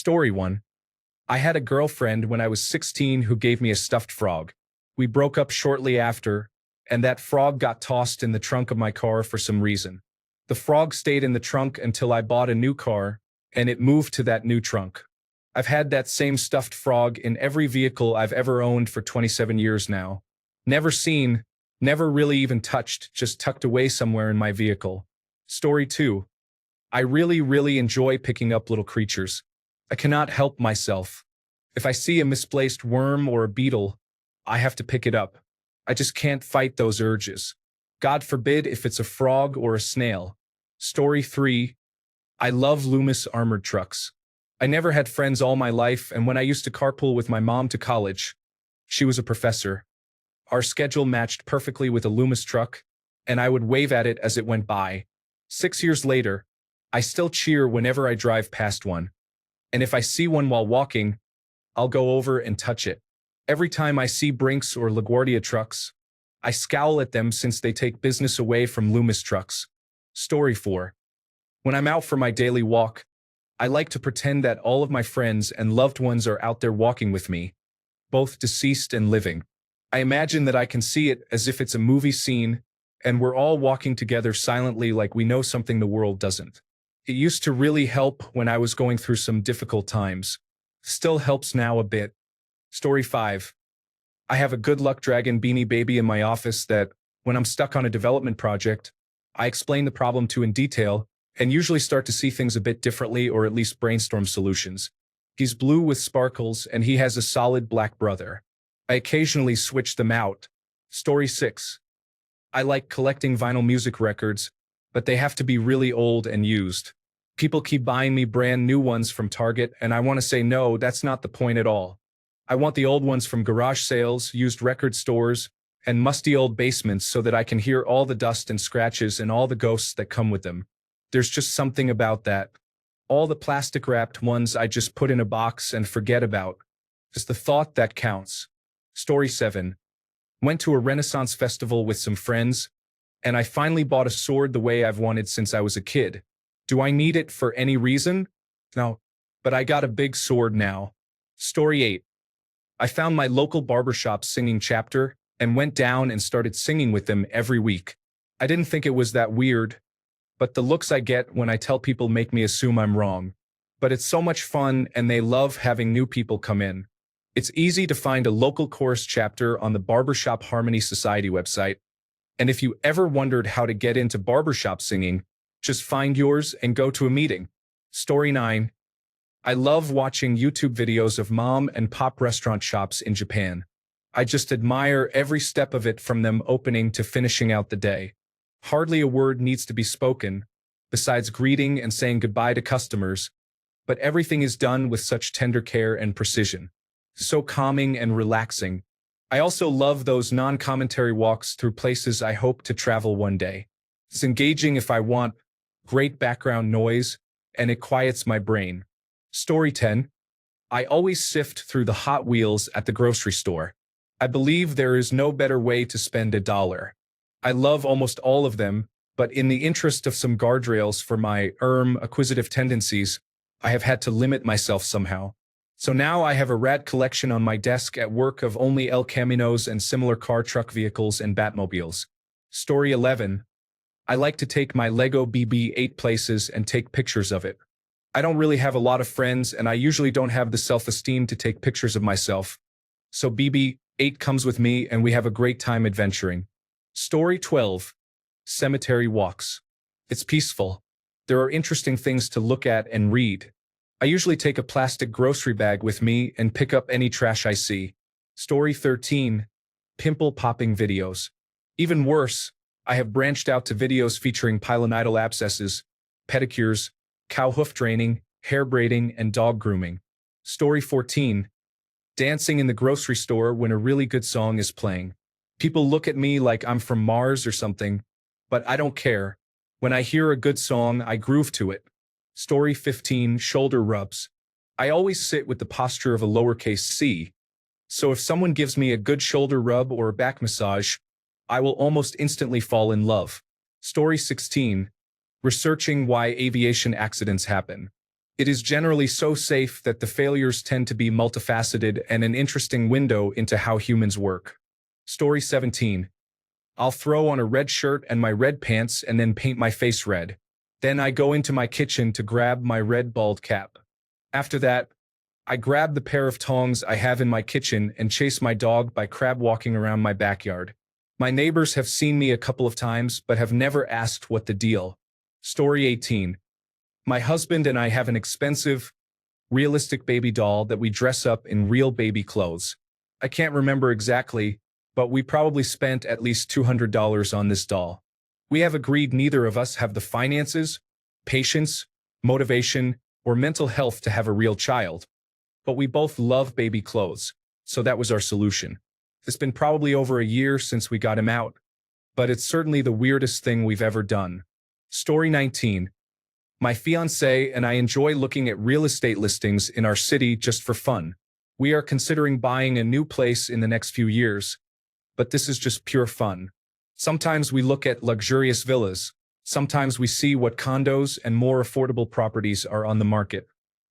Story 1. I had a girlfriend when I was 16 who gave me a stuffed frog. We broke up shortly after, and that frog got tossed in the trunk of my car for some reason. The frog stayed in the trunk until I bought a new car, and it moved to that new trunk. I've had that same stuffed frog in every vehicle I've ever owned for 27 years now. Never seen, never really even touched, just tucked away somewhere in my vehicle. Story 2. I really enjoy picking up little creatures. I cannot help myself. If I see a misplaced worm or a beetle, I have to pick it up. I just can't fight those urges. God forbid if it's a frog or a snail. Story 3. I love Loomis armored trucks. I never had friends all my life, and when I used to carpool with my mom to college, she was a professor. Our schedule matched perfectly with a Loomis truck, and I would wave at it as it went by. 6 years later, I still cheer whenever I drive past one. And if I see one while walking, I'll go over and touch it. Every time I see Brinks or LaGuardia trucks, I scowl at them since they take business away from Loomis trucks. Story 4. When I'm out for my daily walk, I like to pretend that all of my friends and loved ones are out there walking with me, both deceased and living. I imagine that I can see it as if it's a movie scene, and we're all walking together silently like we know something the world doesn't. It used to really help when I was going through some difficult times. Still helps now a bit. Story 5. I have a good luck dragon beanie baby in my office that, when I'm stuck on a development project, I explain the problem to in detail and usually start to see things a bit differently or at least brainstorm solutions. He's blue with sparkles and he has a solid black brother. I occasionally switch them out. Story 6. I like collecting vinyl music records, but they have to be really old and used. People keep buying me brand new ones from Target, and I want to say no, that's not the point at all. I want the old ones from garage sales, used record stores, and musty old basements so that I can hear all the dust and scratches and all the ghosts that come with them. There's just something about that. All the plastic-wrapped ones I just put in a box and forget about. It's the thought that counts. Story 7. Went to a Renaissance festival with some friends, and I finally bought a sword the way I've wanted since I was a kid. Do I need it for any reason? No, but I got a big sword now. Story 8. I found my local barbershop singing chapter and went down and started singing with them every week. I didn't think it was that weird, but the looks I get when I tell people make me assume I'm wrong. But it's so much fun and they love having new people come in. It's easy to find a local chorus chapter on the Barbershop Harmony Society website. And if you ever wondered how to get into barbershop singing, just find yours and go to a meeting. Story 9. I love watching YouTube videos of mom and pop restaurant shops in Japan. I just admire every step of it from them opening to finishing out the day. Hardly a word needs to be spoken, besides greeting and saying goodbye to customers, but everything is done with such tender care and precision. So calming and relaxing. I also love those non-commentary walks through places I hope to travel one day. It's engaging if I want, great background noise, and it quiets my brain. Story 10. I always sift through the Hot Wheels at the grocery store. I believe there is no better way to spend $1. I love almost all of them, but in the interest of some guardrails for my acquisitive tendencies, I have had to limit myself somehow. So now I have a rad collection on my desk at work of only El Caminos and similar car truck vehicles and Batmobiles. Story 11. I like to take my Lego BB-8 places and take pictures of it. I don't really have a lot of friends and I usually don't have the self-esteem to take pictures of myself. So BB-8 comes with me and we have a great time adventuring. Story 12. Cemetery walks. It's peaceful. There are interesting things to look at and read. I usually take a plastic grocery bag with me and pick up any trash I see. Story 13. Pimple-popping videos. Even worse, I have branched out to videos featuring pilonidal abscesses, pedicures, cow hoof draining, hair braiding, and dog grooming. Story 14. Dancing in the grocery store when a really good song is playing. People look at me like I'm from Mars or something, but I don't care. When I hear a good song, I groove to it. Story 15. Shoulder rubs. I always sit with the posture of a lowercase c, so if someone gives me a good shoulder rub or a back massage, I will almost instantly fall in love. Story 16. Researching why aviation accidents happen. It is generally so safe that the failures tend to be multifaceted and an interesting window into how humans work. Story 17. I'll throw on a red shirt and my red pants and then paint my face red. Then I go into my kitchen to grab my red bald cap. After that, I grab the pair of tongs I have in my kitchen and chase my dog by crab walking around my backyard. My neighbors have seen me a couple of times but have never asked what the deal. Story 18. My husband and I have an expensive, realistic baby doll that we dress up in real baby clothes. I can't remember exactly, but we probably spent at least $200 on this doll. We have agreed neither of us have the finances, patience, motivation, or mental health to have a real child. But we both love baby clothes, so that was our solution. It's been probably over a year since we got him out, but it's certainly the weirdest thing we've ever done. Story 19. My fiancé and I enjoy looking at real estate listings in our city just for fun. We are considering buying a new place in the next few years, but this is just pure fun. Sometimes we look at luxurious villas. Sometimes we see what condos and more affordable properties are on the market.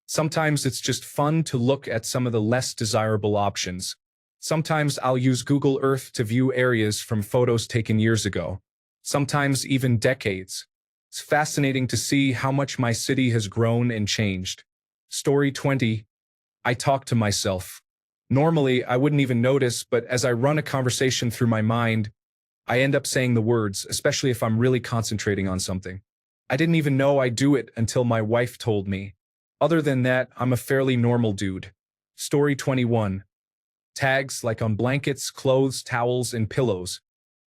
Sometimes it's just fun to look at some of the less desirable options. Sometimes I'll use Google Earth to view areas from photos taken years ago. Sometimes even decades. It's fascinating to see how much my city has grown and changed. Story 20. I talk to myself. Normally, I wouldn't even notice, but as I run a conversation through my mind, I end up saying the words, especially if I'm really concentrating on something. I didn't even know I do it until my wife told me. Other than that, I'm a fairly normal dude. Story 21. Tags like on blankets, clothes, towels, and pillows.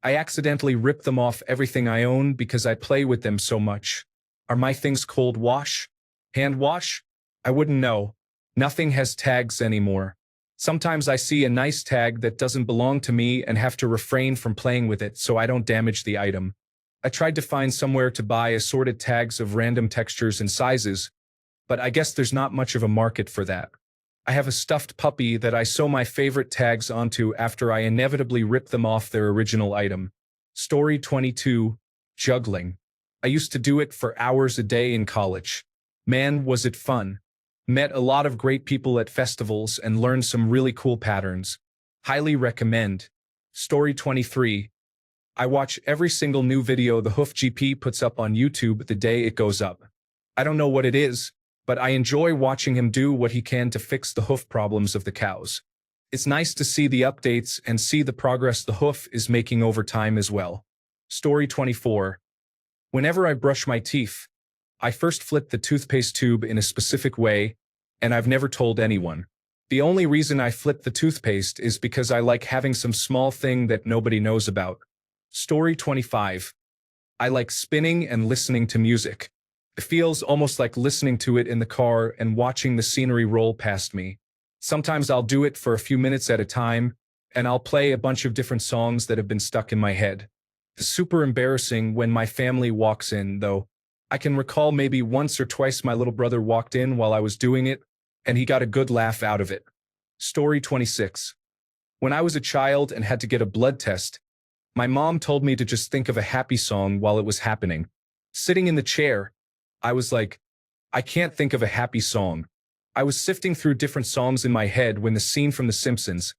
I accidentally rip them off everything I own because I play with them so much. Are my things cold wash? Hand wash? I wouldn't know. Nothing has tags anymore. Sometimes I see a nice tag that doesn't belong to me and have to refrain from playing with it so I don't damage the item. I tried to find somewhere to buy assorted tags of random textures and sizes, but I guess there's not much of a market for that. I have a stuffed puppy that I sew my favorite tags onto after I inevitably rip them off their original item. Story 22. Juggling. I used to do it for hours a day in college. Man, was it fun. Met a lot of great people at festivals and learned some really cool patterns. Highly recommend. Story 23. I watch every single new video the Hoof GP puts up on YouTube the day it goes up. I don't know what it is, but I enjoy watching him do what he can to fix the hoof problems of the cows. It's nice to see the updates and see the progress the hoof is making over time as well. Story 24. Whenever I brush my teeth, I first flip the toothpaste tube in a specific way, and I've never told anyone. The only reason I flip the toothpaste is because I like having some small thing that nobody knows about. Story 25. I like spinning and listening to music. It feels almost like listening to it in the car and watching the scenery roll past me. Sometimes I'll do it for a few minutes at a time, and I'll play a bunch of different songs that have been stuck in my head. It's super embarrassing when my family walks in, though. I can recall maybe once or twice my little brother walked in while I was doing it, and he got a good laugh out of it. Story 26. When I was a child and had to get a blood test, my mom told me to just think of a happy song while it was happening. Sitting in the chair, I was like, I can't think of a happy song. I was sifting through different songs in my head when the scene from The Simpsons,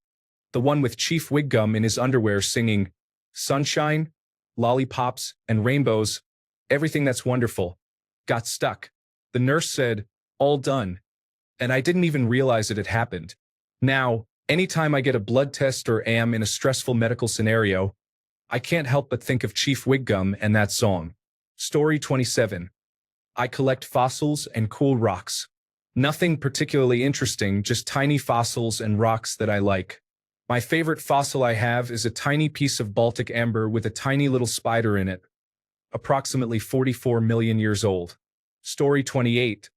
the one with Chief Wiggum in his underwear singing, "Sunshine, lollipops, and rainbows, everything that's wonderful," got stuck. The nurse said, "All done." And I didn't even realize it had happened. Now, anytime I get a blood test or am in a stressful medical scenario, I can't help but think of Chief Wiggum and that song. Story 27. I collect fossils and cool rocks. Nothing particularly interesting, just tiny fossils and rocks that I like. My favorite fossil I have is a tiny piece of Baltic amber with a tiny little spider in it, approximately 44 million years old. Story 28.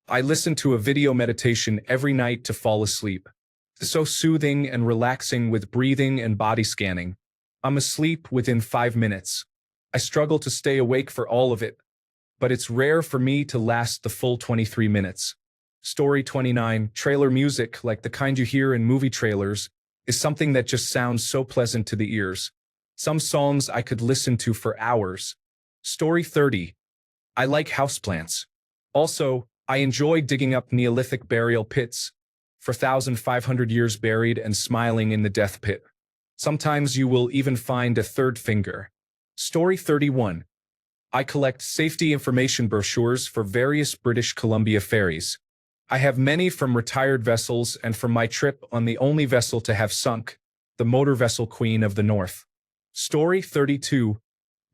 I listen to a video meditation every night to fall asleep. It's so soothing and relaxing with breathing and body scanning. I'm asleep within 5 minutes. I struggle to stay awake for all of it, but it's rare for me to last the full 23 minutes. Story 29. Trailer music, like the kind you hear in movie trailers, is something that just sounds so pleasant to the ears. Some songs I could listen to for hours. Story 30. I like houseplants. Also, I enjoy digging up Neolithic burial pits for 1,500 years buried and smiling in the death pit. Sometimes you will even find a third finger. Story 31. I collect safety information brochures for various British Columbia ferries. I have many from retired vessels and from my trip on the only vessel to have sunk, the motor vessel Queen of the North. Story 32.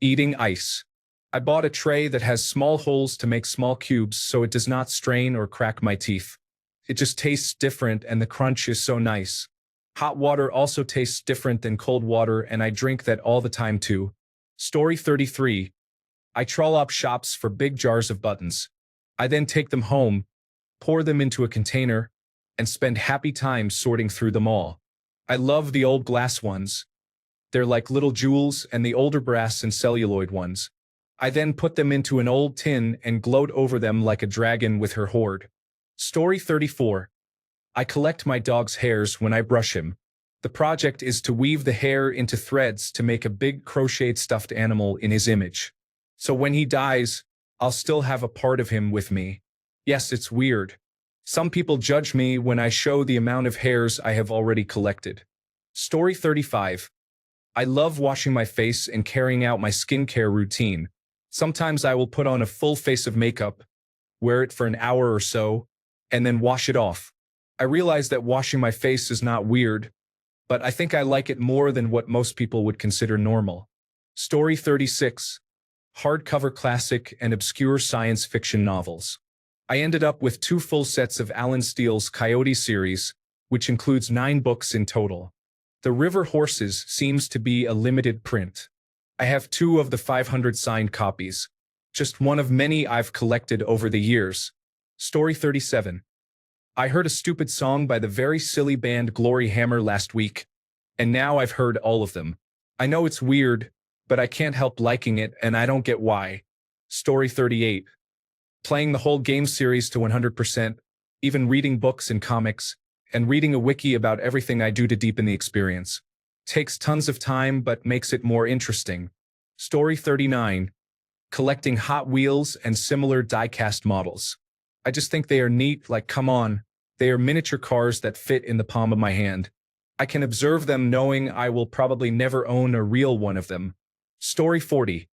Eating ice. I bought a tray that has small holes to make small cubes so it does not strain or crack my teeth. It just tastes different and the crunch is so nice. Hot water also tastes different than cold water and I drink that all the time too. Story 33. I trawl up shops for big jars of buttons. I then take them home, pour them into a container, and spend happy time sorting through them all. I love the old glass ones. They're like little jewels, and the older brass and celluloid ones. I then put them into an old tin and gloat over them like a dragon with her hoard. Story 34. I collect my dog's hairs when I brush him. The project is to weave the hair into threads to make a big crocheted stuffed animal in his image. So when he dies, I'll still have a part of him with me. Yes, it's weird. Some people judge me when I show the amount of hairs I have already collected. Story 35. I love washing my face and carrying out my skincare routine. Sometimes I will put on a full face of makeup, wear it for an hour or so, and then wash it off. I realize that washing my face is not weird, but I think I like it more than what most people would consider normal. Story 36. Hardcover classic and obscure science fiction novels. I ended up with 2 full sets of Alan Steele's Coyote series, which includes 9 books in total. The River Horses seems to be a limited print. I have 2 of the 500 signed copies, just one of many I've collected over the years. Story 37. I heard a stupid song by the very silly band Glory Hammer last week, and now I've heard all of them. I know it's weird, but I can't help liking it and I don't get why. Story 38. Playing the whole game series to 100%, even reading books and comics, and reading a wiki about everything I do to deepen the experience. Takes tons of time but makes it more interesting. Story 39. Collecting Hot Wheels and similar die-cast models. I just think they are neat, like come on, they are miniature cars that fit in the palm of my hand. I can observe them knowing I will probably never own a real one of them. Story 40.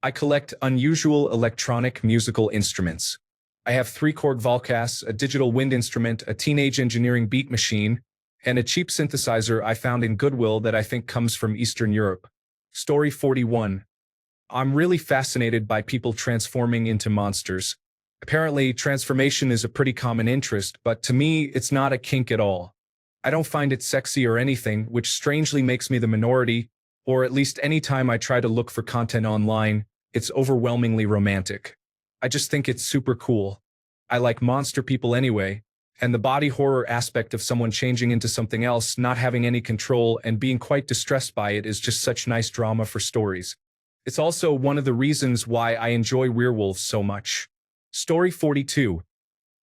I collect unusual electronic musical instruments. I have 3-chord Volcas, a digital wind instrument, a teenage engineering beat machine, and a cheap synthesizer I found in Goodwill that I think comes from Eastern Europe. Story 41. I'm really fascinated by people transforming into monsters. Apparently, transformation is a pretty common interest, but to me, it's not a kink at all. I don't find it sexy or anything, which strangely makes me the minority, or at least any time I try to look for content online, it's overwhelmingly romantic. I just think it's super cool. I like monster people anyway, and the body horror aspect of someone changing into something else, not having any control, and being quite distressed by it is just such nice drama for stories. It's also one of the reasons why I enjoy werewolves so much. Story 42.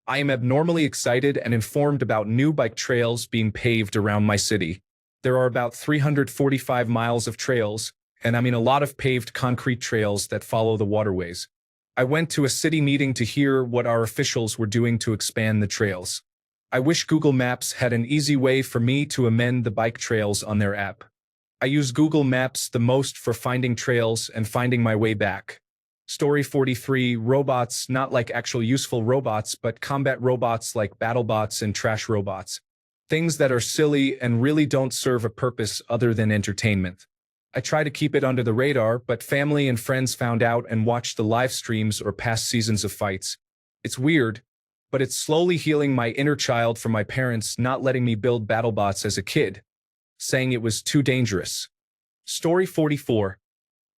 I am abnormally excited and informed about new bike trails being paved around my city. There are about 345 miles of trails, and I mean a lot of paved concrete trails that follow the waterways. I went to a city meeting to hear what our officials were doing to expand the trails. I wish Google Maps had an easy way for me to amend the bike trails on their app. I use Google Maps the most for finding trails and finding my way back. Story 43. Robots, not like actual useful robots, but combat robots like BattleBots and Trash Robots. Things that are silly and really don't serve a purpose other than entertainment. I try to keep it under the radar, but family and friends found out and watched the live streams or past seasons of fights. It's weird, but it's slowly healing my inner child from my parents not letting me build BattleBots as a kid, saying it was too dangerous. Story 44.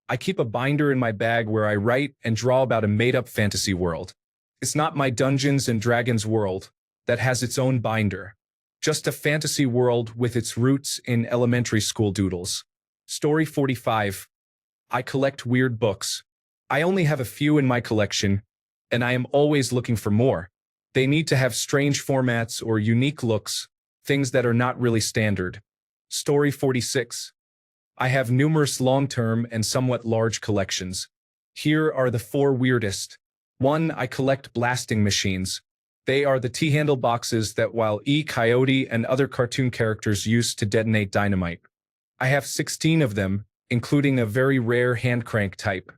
I keep a binder in my bag where I write and draw about a made-up fantasy world. It's not my Dungeons and Dragons world that has its own binder. Just a fantasy world with its roots in elementary school doodles. Story 45. I collect weird books. I only have a few in my collection, and I am always looking for more. They need to have strange formats or unique looks, things that are not really standard. Story 46. I have numerous long-term and somewhat large collections. Here are the 4 weirdest. 1. I collect blasting machines. They are the T-handle boxes that while Coyote and other cartoon characters used to detonate dynamite. I have 16 of them, including a very rare hand crank type.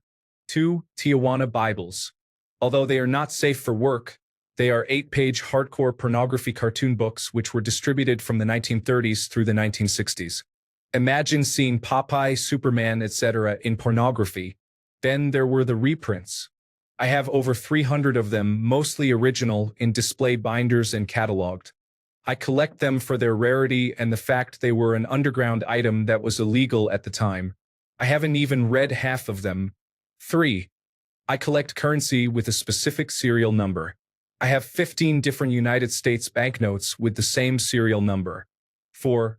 2. Tijuana Bibles. Although they are not safe for work, they are 8-page hardcore pornography cartoon books which were distributed from the 1930s through the 1960s. Imagine seeing Popeye, Superman, etc. in pornography. Then there were the reprints. I have over 300 of them, mostly original, in display binders and cataloged. I collect them for their rarity and the fact they were an underground item that was illegal at the time. I haven't even read half of them. 3. I collect currency with a specific serial number. I have 15 different United States banknotes with the same serial number. 4.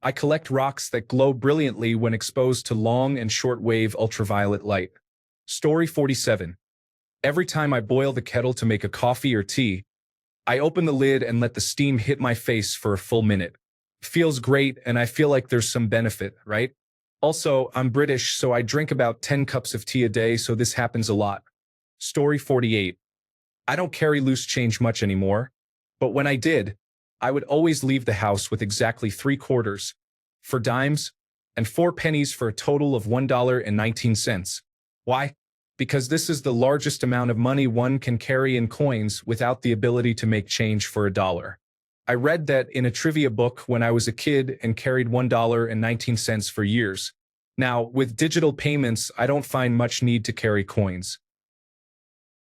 I collect rocks that glow brilliantly when exposed to long and short-wave ultraviolet light. Story 47. Every time I boil the kettle to make a coffee or tea, I open the lid and let the steam hit my face for a full minute. Feels great, and I feel like there's some benefit, right? Also, I'm British, so I drink about 10 cups of tea a day, so this happens a lot. Story 48. I don't carry loose change much anymore, but when I did, I would always leave the house with exactly 3 quarters, 4 dimes, and 4 pennies for a total of $1.19. Why? Because this is the largest amount of money one can carry in coins without the ability to make change for a dollar. I read that in a trivia book when I was a kid and carried $1.19 for years. Now, with digital payments, I don't find much need to carry coins.